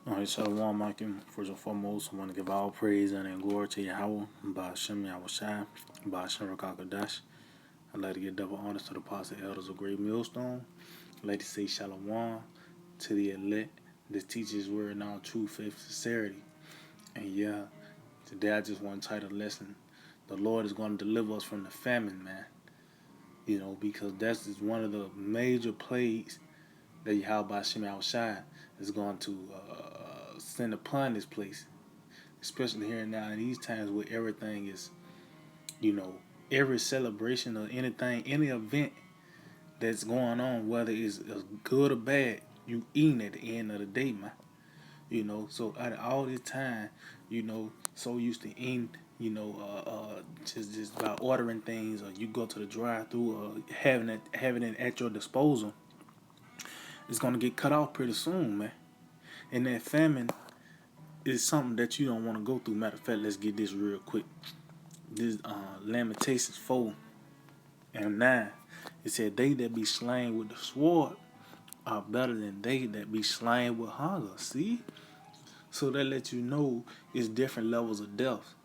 Alright, Shalom, Makim. First and foremost, I want to give all praise and glory to Yahweh, by Hashem Yahweh Shai, by Hashem Rakakadash. I'd like to give double honors to the apostle elders of Great Millstone. I'd like to say Shalom to the elect that teaches word in all true faith, sincerity. And yeah, today I just want to title the lesson, The Lord is going to deliver us from the famine, man. Because that's just one of the major plagues that Yahweh by Hashem Yahweh Shai is going to send upon this place, especially here and now in these times where everything is, you know, every celebration or anything, any event that's going on, whether it's good or bad, you eating at the end of the day, man. So out of all this time, so used to eating, just by ordering things, or you go to the drive-through, or having it at your disposal, it's gonna get cut off pretty soon, man. And that famine is something that you don't want to go through. Matter of fact, let's get this real quick. This Lamentations 4 and 9. It said, "They that be slain with the sword are better than they that be slain with hunger." See? So that lets you know it's different levels of death.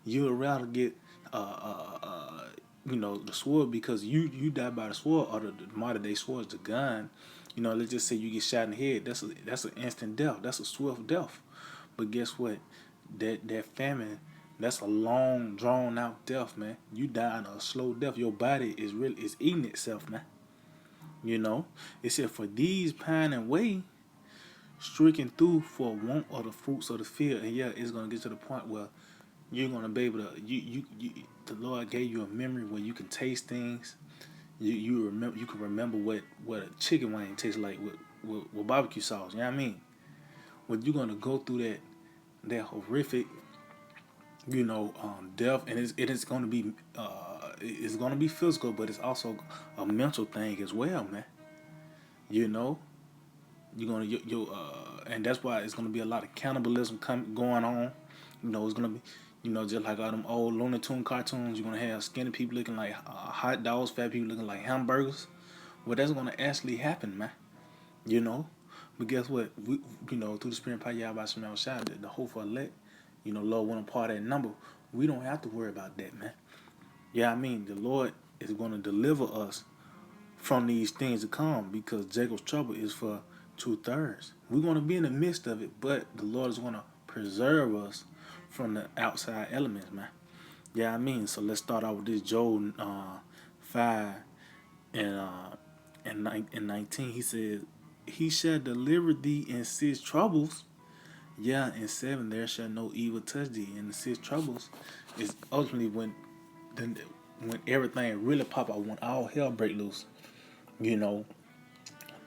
You would rather get the sword, because you die by the sword, or the modern day sword is the gun. Let's just say you get shot in the head. That's an instant death. That's a swift death. But guess what? That famine, that's a long drawn out death, man. You dying a slow death. Your body is eating itself, man. You know? It said, "For these pine and way, stricken through for want of the fruits of the field." And yeah, it's gonna get to the point where you're gonna be able to the Lord gave you a memory where you can taste things. You can remember what a chicken wing tastes like with barbecue sauce. You know what I mean? When you're gonna go through that horrific, death, and it's gonna be it's gonna be physical, but it's also a mental thing as well, man. You know, you're gonna and that's why it's gonna be a lot of cannibalism going on. It's gonna be, just like all them old Looney Tune cartoons. You're gonna have skinny people looking like hot dogs, fat people looking like hamburgers. Well, that's gonna actually happen, man. You know, but guess what? We, through the Spirit of Yahweh Shemel Shai, the hope for elect, Lord want a part of that number. We don't have to worry about that, man. Yeah, I mean, the Lord is going to deliver us from these things to come, because Jacob's trouble is for 2/3. We're going to be in the midst of it, but the Lord is going to preserve us from the outside elements, man. Yeah, I mean, so let's start out with this Job 5 and and 19. He says, "He shall deliver thee in 6 troubles." Yeah, in 7, "There shall no evil touch thee." In the 6 troubles is ultimately then when everything really pop out, when all hell break loose. You know,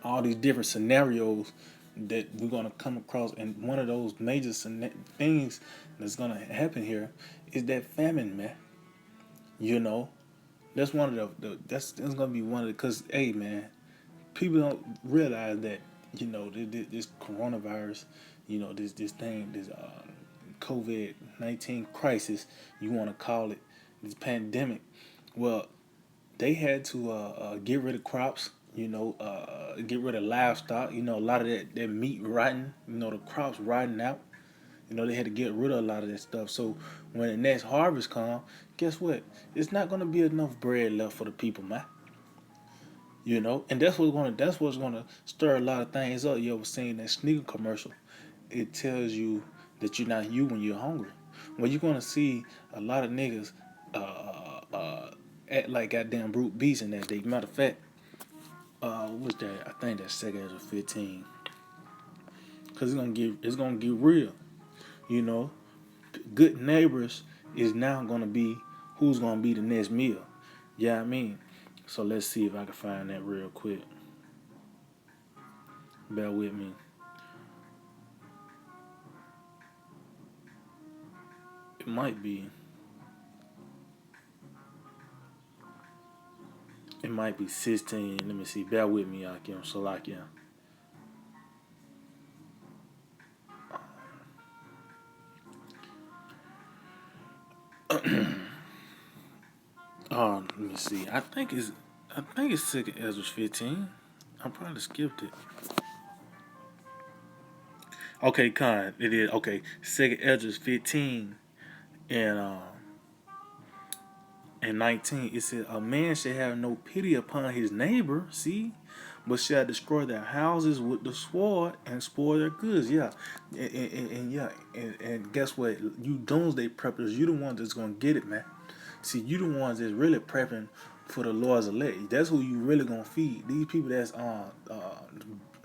all these different scenarios that we're gonna come across, and one of those major things that's gonna happen here is that famine, man. You know, that's one of that's gonna be one of the, because hey, man, people don't realize that, this coronavirus, this thing, this COVID-19 crisis, you want to call it, this pandemic. Well, they had to get rid of crops, get rid of livestock. A lot of that meat rotting, the crops rotting out. They had to get rid of a lot of that stuff. So when the next harvest comes, guess what? It's not gonna be enough bread left for the people, man. And that's what's gonna stir a lot of things up. You ever seen that sneaker commercial? It tells you that you're not you when you're hungry. Well, you're gonna see a lot of niggas act like goddamn brute beasts in that day. Matter of fact, what's that? I think that's second or 15. Cause it's gonna get real. You know, good neighbors is now gonna be who's gonna be the next meal. Yeah, I mean. So let's see if I can find that real quick. Bear with me. It might be. It might be 16. Let me see. Bear with me, Akim. Salakia. Let me see. I think it's second Ezra 15. I probably skipped it. Okay, Con, it is okay. Second Edges 15 and 19. It says a man shall have no pity upon his neighbor, see, but shall destroy their houses with the sword and spoil their goods. Yeah, and yeah, and guess what? You doomsday preppers, you the ones that's gonna get it, man. See, you the ones that's really prepping for the Lord's elect. That's who you really gonna feed. These people that's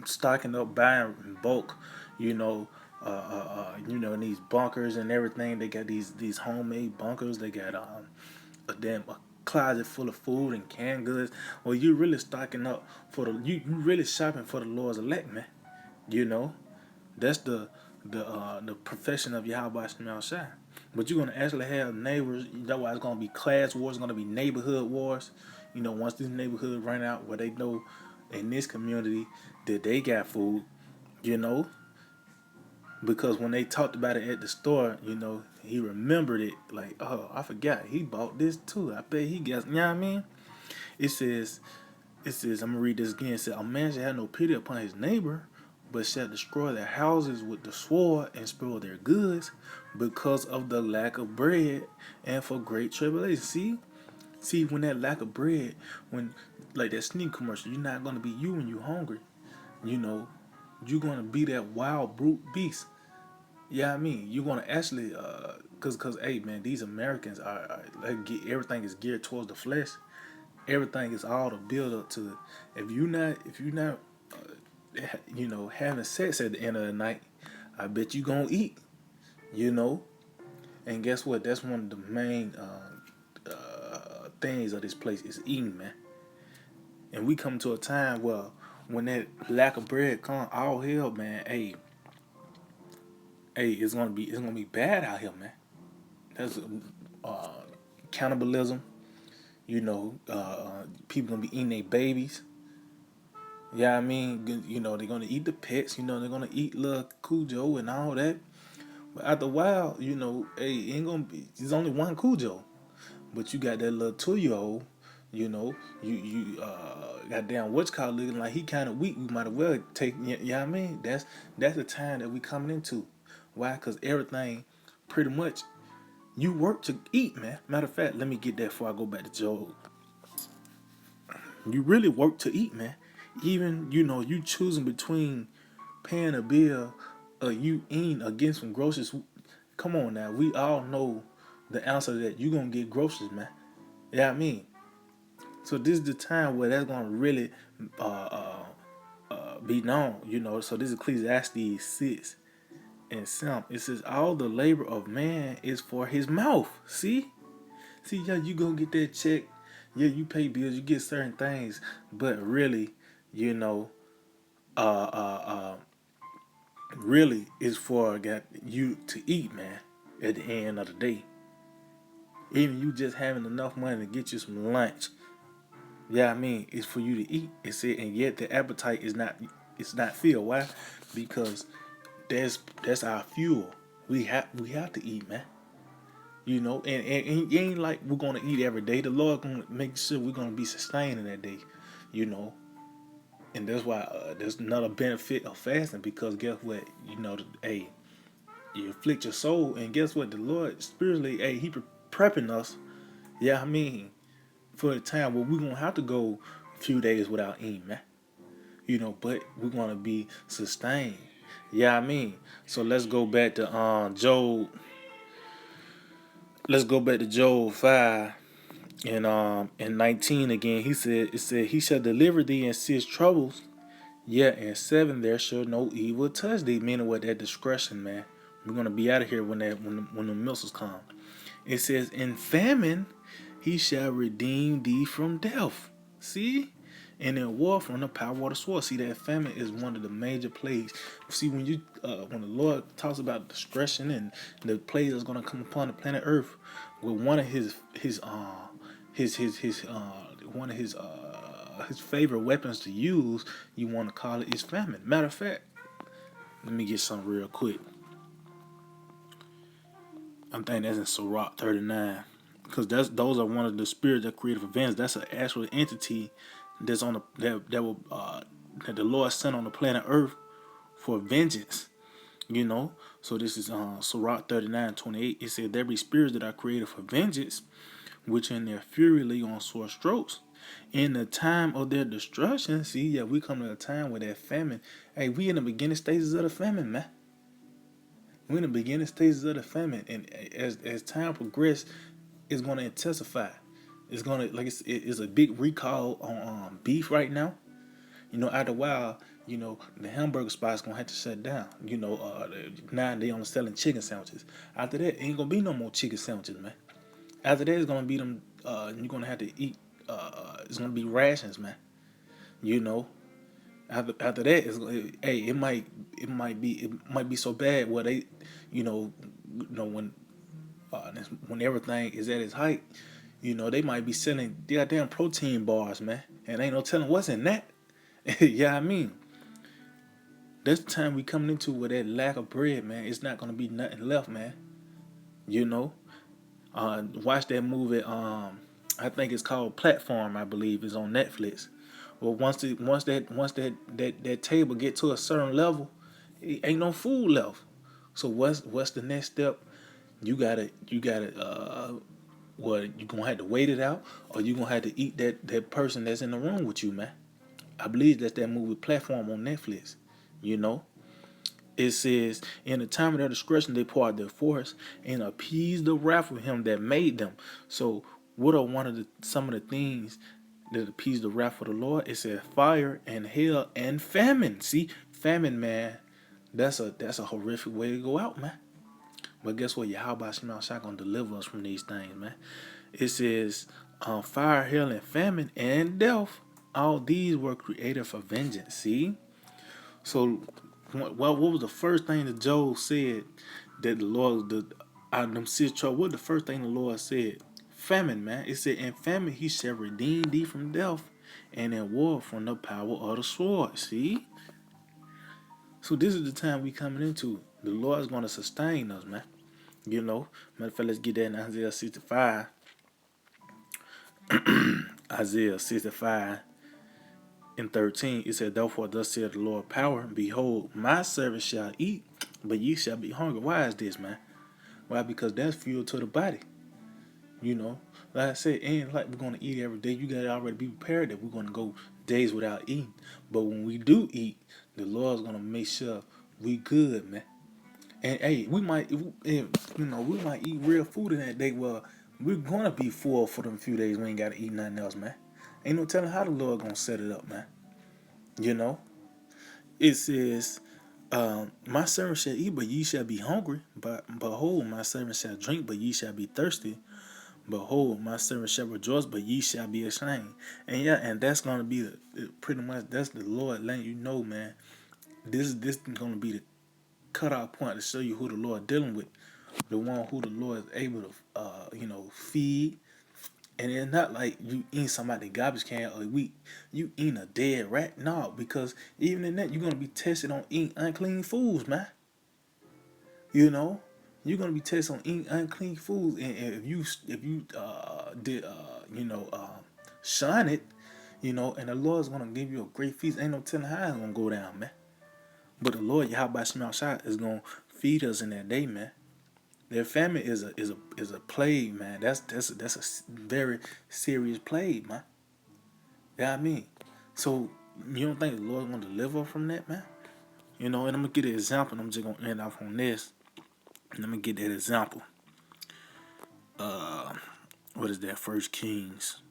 stocking up, buying in bulk, you know, in these bunkers and everything. They got these homemade bunkers. They got a closet full of food and canned goods. Well, you really stocking up for you really shopping for the Lord's elect, man. You know, that's the profession of Yahweh Shemel Shai. But you're gonna actually have neighbors. That's why it's gonna be class wars. It's gonna be neighborhood wars. Once this neighborhood run out, where they know in this community that they got food. You know, because when they talked about it at the store, he remembered it. Like, oh, I forgot he bought this too. I bet he got. You know what I mean? It says, I'm gonna read this again. It says, a man shall have no pity upon his neighbor, but shall destroy their houses with the sword and spoil their goods, because of the lack of bread and for great tribulation. See, when that lack of bread, when like that sneak commercial, you're not gonna be you when you're hungry. You know, you're gonna be that wild brute beast. Yeah, I mean, you're gonna actually, cause hey man, these Americans everything is geared towards the flesh. Everything is all to build up to it. If you're not, having sex at the end of the night, I bet you gonna eat. You know, and guess what? That's one of the main things of this place is eating, man. And we come to a time where when that lack of bread come, all hell, man. Hey, it's gonna be bad out here, man. That's uh, cannibalism. People gonna be eating their babies. Yeah, I mean, they're gonna eat the pets. They're gonna eat little Cujo and all that. But after a while, hey, it ain't gonna be. There's only one Cujo, but you got that little 2 year old. Goddamn, what's called looking like he kind of weak. We might as well take. Yeah, I mean, that's the time that we coming into. Why? Cause everything, pretty much, you work to eat, man. Matter of fact, let me get that before I go back to Job. You really work to eat, man. Even you choosing between paying a bill or you eating or getting some groceries. Come on now, we all know the answer to that. You gonna get groceries, man. Yeah, I mean. So this is the time where that's gonna really be known. So this is Ecclesiastes 6 and 7. It says all the labor of man is for his mouth. See, yeah, you go get that check. Yeah, you pay bills, you get certain things, but really, you know, uh, uh, uh, really is for got you to eat, man. At the end of the day, even you just having enough money to get you some lunch. Yeah, I mean, it's for you to eat. It's it, and yet the appetite is not. It's not filled. Why? Because that's our fuel. We have to eat, man. And it ain't like we're gonna eat every day. The Lord gonna make sure we're gonna be sustained in that day, you know. And that's why there's another benefit of fasting because guess what? Hey, you afflict your soul, and guess what? The Lord spiritually, hey, He prepping us. Yeah, I mean, for a time where we're gonna have to go a few days without eating, man. But we're gonna be sustained. Yeah, I mean. So let's go back to Job. Let's go back to Job 5 and 19 again. It said he shall deliver thee in 6 troubles. Yeah, in 7 there shall no evil touch thee. Meaning with that discretion, man. We're gonna be out of here when the missiles come. It says in famine he shall redeem thee from death. See? And in war from the power of the sword. See, that famine is one of the major plagues. See, when the Lord talks about discretion and the plagues that's gonna come upon the planet Earth, with one of his favorite weapons to use, you want to call it is famine. Matter of fact, let me get something real quick. I'm thinking that's in Sirach 39. Because those are one of the spirits that creative events. That's an actual entity that's on that will that the Lord sent on the planet Earth for vengeance. You know, so this is Sirach 39:28. It said, "There be spirits that are created for vengeance, which in their fury lay on sore strokes. In the time of their destruction," see, yeah, we come to a time where that famine. Hey, we in the beginning stages of the famine, man. We in the beginning stages of the famine, and as time progresses, it's going to intensify. It's gonna like it's a big recall on beef right now. You know, after a while, you know, the hamburger spot's gonna have to shut down. You know, now they only selling chicken sandwiches. After that, ain't gonna be no more chicken sandwiches, man. After that, it's gonna be them. You're gonna have to eat. It's gonna be rations, man. You know. After that, hey, it might be so bad where they, when when everything is at its height, they might be selling goddamn protein bars, man, and ain't no telling what's in that. Yeah, I mean, that's the time we coming into with that lack of bread, man. It's not gonna be nothing left, man. You know, watch that movie. I think it's called Platform. I believe is on Netflix. Well, once that table get to a certain level, it ain't no food left. So what's the next step? You gotta well, you gonna have to wait it out, or you gonna have to eat that person that's in the room with you, man. I believe that's that movie Platform on Netflix. You know, it says, "In the time of their discretion, they pour out their force and appease the wrath of him that made them." So, what are some of the things that appease the wrath of the Lord? It says fire and hell and famine. See, famine, man. That's a horrific way to go out, man. But guess what? Yahweh Shema Shai gonna deliver us from these things, man. It says, fire, hell, and famine and death. All these were created for vengeance. See, so what was the first thing that Job said that the Lord the out of them six trouble? What the first thing the Lord said? Famine, man. It said, "In famine he shall redeem thee from death, and in war from the power of the sword." See, so this is the time we coming into. The Lord is going to sustain us, man. You know, matter of fact, let's get that in Isaiah 65. Isaiah 65 and 13. It said, "Therefore, thus saith the Lord power, behold, my servant shall eat, but ye shall be hungry." Why is this, man? Why? Because that's fuel to the body. You know, like I said, ain't like we're gonna eat every day. You gotta already be prepared that we're gonna go days without eating. But when we do eat, the Lord's gonna make sure we good, man. And hey, we might eat real food in that day. Well, we're gonna be full for them few days. We ain't gotta eat nothing else, man. Ain't no telling how the Lord gonna set it up, man. You know, it says, "My servant shall eat, but ye shall be hungry. But behold, my servant shall drink, but ye shall be thirsty. Behold, my servant shall rejoice, but ye shall be ashamed." And yeah, and that's gonna be pretty much that's the Lord letting you know, man. This is gonna be the cutoff point to show you who the Lord dealing with, the one who the Lord is able to, feed. And it's not like you eat somebody's garbage can or you eat a dead rat. No, because even in that, you're gonna be tested on eating unclean foods, man. You know, you're gonna be tested on eating unclean foods, and if you did shun it, and the Lord's gonna give you a great feast. Ain't no telling how it's gonna go down, man. But the Lord Yahweh Shema Shai is gonna feed us in that day, man. Their famine is a plague, man. That's a very serious plague, man. Yeah, I mean, so you don't think the Lord's gonna deliver from that, man? And I'm gonna get an example. And I'm just gonna end off on this. And I'm gonna get that example. What is that? First Kings.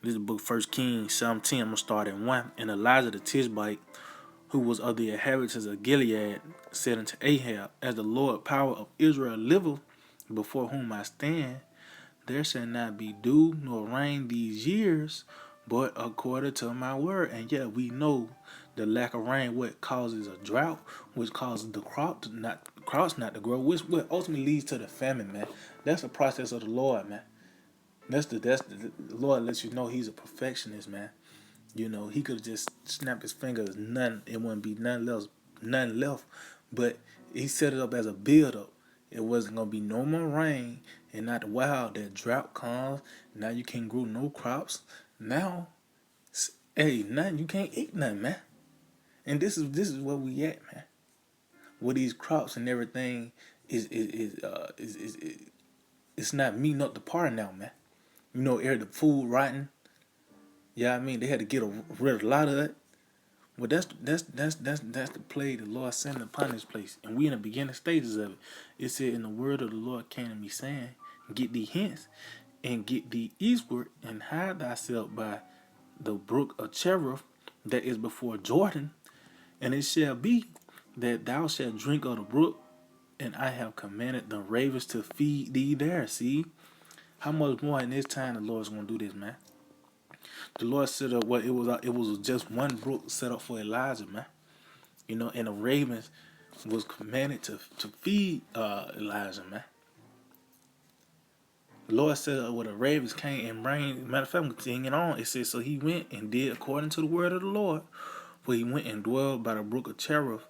This is the book First Kings 17. I'm gonna start at 1. And Elijah the Tishbite, who was of the inhabitants of Gilead, said unto Ahab, "As the Lord power of Israel liveth, before whom I stand, there shall not be dew nor rain these years, but according to my word." And yet we know the lack of rain what causes a drought, which causes the crops not to grow, which what ultimately leads to the famine, man. That's the process of the Lord, man. The Lord lets you know He's a perfectionist, man. He could have just snapped his fingers, it wouldn't be none left. But He set it up as a build up. It wasn't gonna be no more rain, and not wow, that drought comes. Now you can't grow no crops. Now, hey, now you can't eat nothing, man. And this is where we at, man. Where these crops and everything is it's not meeting up the party now, man. You know, the food rotting. Yeah, I mean they had to get rid of a lot of it. Well, that's the play the Lord sent upon this place, and we in the beginning stages of it. It said, "In the word of the Lord came to me, saying, Get thee hence, and get thee eastward, and hide thyself by the brook of Cherith that is before Jordan, and it shall be that thou shalt drink of the brook, and I have commanded the ravens to feed thee there." See, how much more in this time the Lord's gonna do this, man? The Lord set up what it was just one brook set up for Elijah, man. You know, and the ravens was commanded to feed Elijah, man. The Lord said where the ravens came and rained. Matter of fact, I'm continuing on. It says, so he went and did according to the word of the Lord. For he went and dwelled by the brook of Cherith,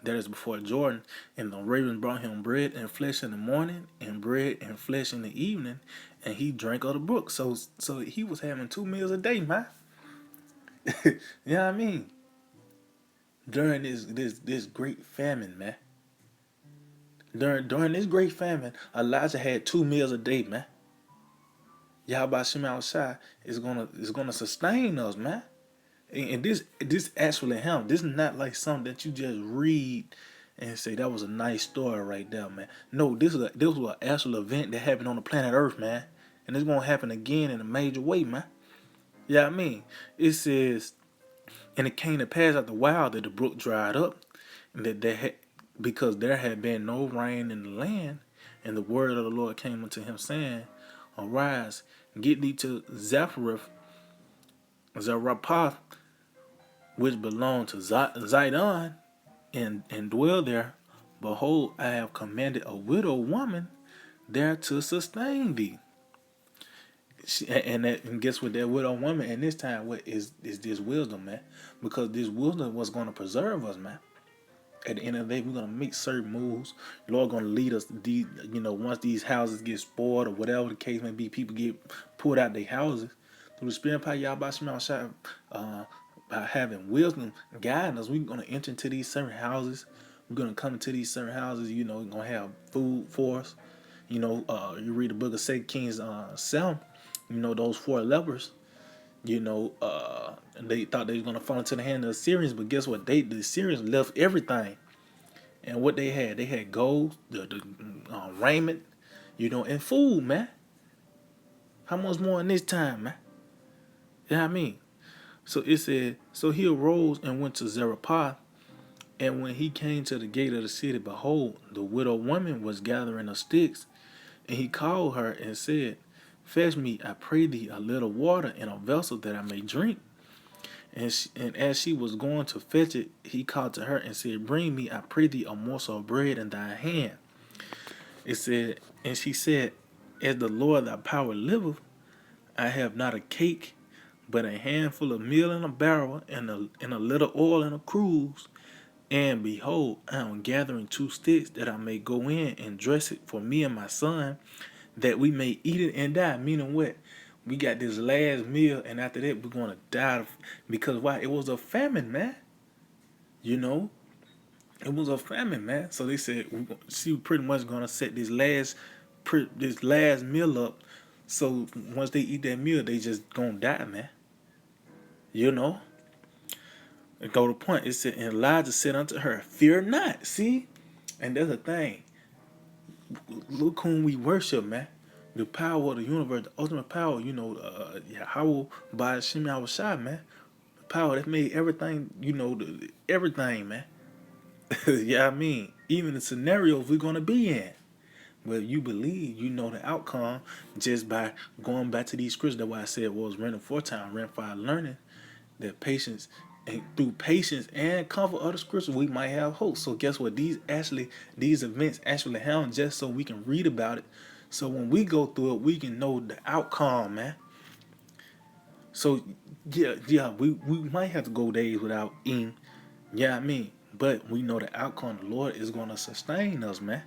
that is before Jordan. And the ravens brought him bread and flesh in the morning, and bread and flesh in the evening, and he drank of the brook. So he was having 2 meals a day, man. You know what I mean? During this great famine, man. During this great famine, Elijah had 2 meals a day, man. Yahweh Shema Shai is gonna sustain us, man. And this actually him. This is not like something that you just read and say that was a nice story right there, man. No, this was an actual event that happened on the planet Earth, man. And it's gonna happen again in a major way, man. Yeah, I mean, it says, and it came to pass after a while that the brook dried up, and that because there had been no rain in the land, and the word of the Lord came unto him, saying, Arise, get thee to Zarephath, which belonged to Zidon, and dwell there. Behold, I have commanded a widow woman there to sustain thee. And guess what? That widow woman, and this time, what is this wisdom, man? Because this wisdom was going to preserve us, man. At the end of the day, we're gonna make certain moves. The Lord gonna lead us. Once these houses get spoiled or whatever the case may be, people get pulled out their houses through the Spirit of power, Yahweh Shema Shai, by having wisdom guiding us. We're gonna enter into these certain houses. We're gonna come into these certain houses. We're gonna have food for us. You read the book of 2 Kings 7. Those 4 lepers. They thought they was gonna fall into the hand of the Syrians, but guess what? The Syrians left everything, and what they had gold, the raiment, and food, man. How much more in this time, man? You know what I mean? So it said, so he arose and went to Zarephath, and when he came to the gate of the city, behold, the widow woman was gathering of sticks, and he called her and said, Fetch me, I pray thee, a little water in a vessel that I may drink. And as she was going to fetch it, he called to her and said, Bring me, I pray thee, a morsel of bread in thy hand. It said, and she said, As the Lord thy power liveth, I have not a cake, but a handful of meal in a barrel, and a little oil in a cruse. And behold, I am gathering 2 sticks that I may go in and dress it for me and my son, that we may eat it and die. Meaning what? We got this last meal, and after that, we're going to die. Because why? It was a famine, man. It was a famine, man. So they said she pretty much going to set this last meal up. So once they eat that meal, they just going to die, man. And go to the point. It said, and Elijah said unto her, Fear not. See? And that's the thing. Look whom we worship, man. The power of the universe, the ultimate power, Yahweh by Shem Shai, man. The power that made everything, everything, man. Yeah, I mean, even the scenarios we're gonna be in. Well, you believe you know the outcome just by going back to these scriptures. That's why I said was random 4 times, random 5 learning that patience, and through patience and comfort of the scriptures, we might have hope. So guess what? These events actually happen just so we can read about it. So when we go through it, we can know the outcome, man. So yeah, we might have to go days without eating. Yeah, I mean, but we know the outcome. The Lord is gonna sustain us, man.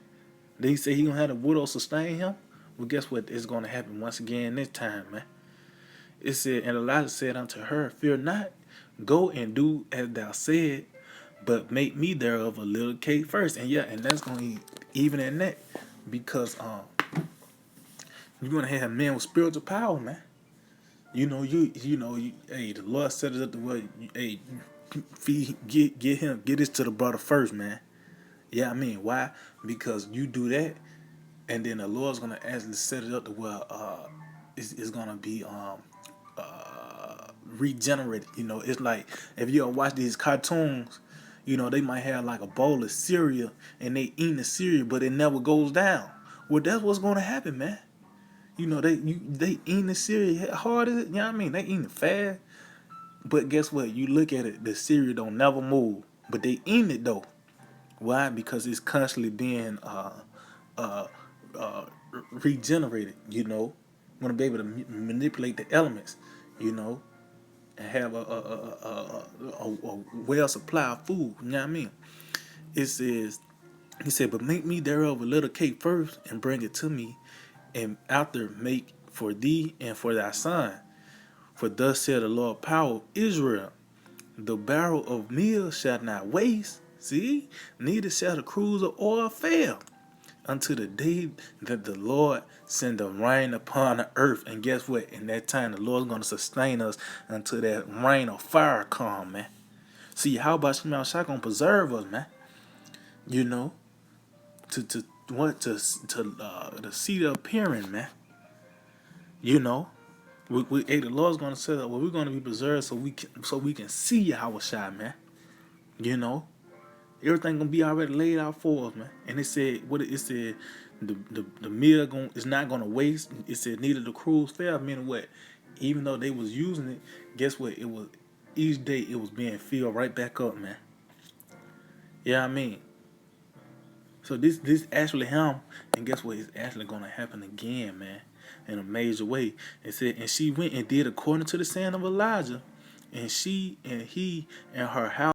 Did he say he gonna have the widow sustain him? Well, guess what? It's gonna happen once again this time, man. It said, and Elijah said unto her, Fear not, go and do as thou said, but make me thereof a little cake first. And yeah, and that's gonna even in that, because you're gonna have men with spiritual power, man. Hey, the Lord set it up the way. Hey, get this to the brother first, man. Yeah, I mean, why? Because you do that, and then the Lord's gonna actually set it up to where it's gonna be regenerated. It's like if you ever watch these cartoons, they might have like a bowl of cereal and they eating the cereal, but it never goes down. Well, that's what's gonna happen, man. They eating the cereal hard as it. You know what I mean? They eating it fast, but guess what? You look at it, the cereal don't never move, but they eating it though. Why? Because it's constantly being uh, uh, regenerated. Want to be able to manipulate the elements. You know, and have a well supply of food. You know what I mean? It says, he said, but make me thereof a little cake first, and bring it to me, and after make for thee and for thy son. For thus said the Lord power of Israel, the barrel of meal shall not waste, see, neither shall the cruse of oil fail, until the day that the Lord send a rain upon the earth. And guess what? In that time, the Lord's going to sustain us until that rain of fire come, man. See, how about Shemel Shah going to preserve us, man? To what to see the appearing, man. Hey, the Lord's going to say that, well, we're going to be preserved so we can see Yahweh Shai, man. Everything gonna be already laid out for us, man. And it said the meal is not gonna waste. It said neither the cruse fail. Meaning what? Even though they was using it, guess what? It was each day it was being filled right back up, man. Yeah, I mean. So this actually him, and guess what? It's actually gonna happen again, man, in a major way. It said, and she went and did according to the saying of Elijah, and she and he and her house